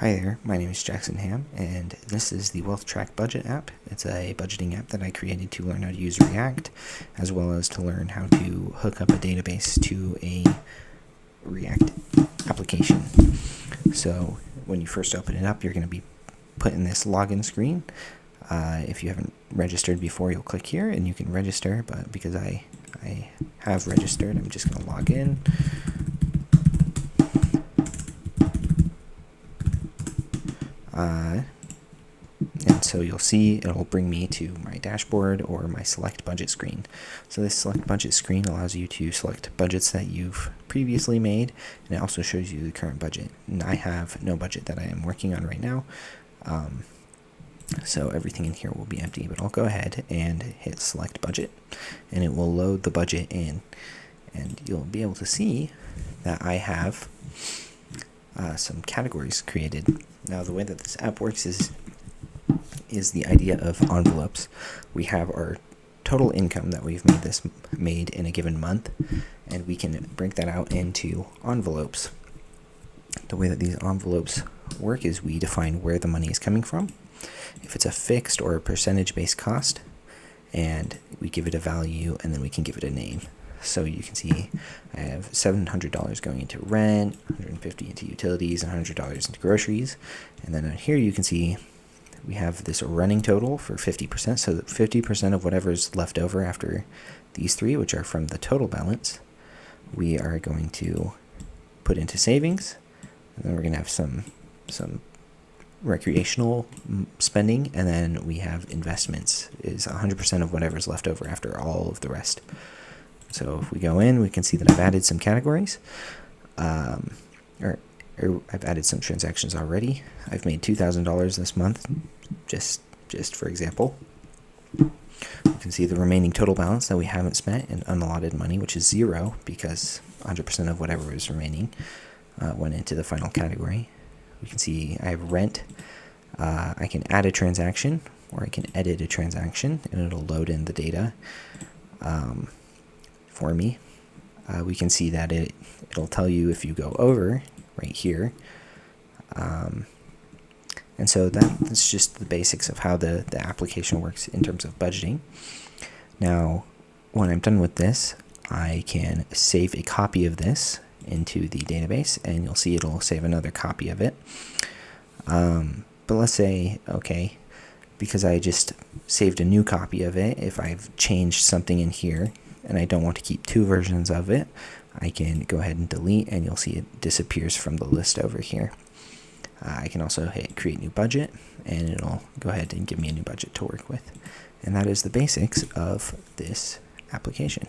Hi there, my name is Jackson Ham, and this is the Wealthtrack budget app. It's a budgeting app that I created to learn how to use React, as well as to learn how to hook up a database to a React application. So when you first open it up, you're going to be put in this login screen. If you haven't registered before, you'll click here and you can register, but because I have registered, I'm just going to log in. And so you'll see it'll bring me to my dashboard or my select budget screen. So this select budget screen allows you to select budgets that you've previously made, and it also shows you the current budget. And I have no budget that I am working on right now, so everything in here will be empty. But I'll go ahead and hit select budget, and it will load the budget in, and you'll be able to see that I have some categories created. Now the way that this app works is the idea of envelopes. We have our total income that we've made in a given month, and we can break that out into envelopes. The way that these envelopes work is we define where the money is coming from, if it's a fixed or a percentage-based cost, and we give it a value, and then we can give it a name. So you can see I have $700 going into rent, $150 into utilities, and $100 into groceries. And then here you can see we have this running total for 50%. So that 50% of whatever's left over after these three, which are from the total balance, we are going to put into savings. And then we're going to have some recreational spending, and then we have investments is 100% of whatever's left over after all of the rest. So if we go in, we can see that I've added some categories, or I've added some transactions already. I've made $2,000 this month, just for example. You can see the remaining total balance that we haven't spent and unallotted money, which is 0 because 100% of whatever is remaining went into the final category. We can see I have rent. I can add a transaction, or I can edit a transaction, and it'll load in the data for me. We can see that it'll tell you if you go over right here. And so that's just the basics of how the application works in terms of budgeting. Now, when I'm done with this, I can save a copy of this into the database, and you'll see it'll save another copy of it. But let's say, okay, because I just saved a new copy of it, if I've changed something in here and I don't want to keep two versions of it, I can go ahead and delete, and you'll see it disappears from the list over here. I can also hit create new budget, and it'll go ahead and give me a new budget to work with. And that is the basics of this application.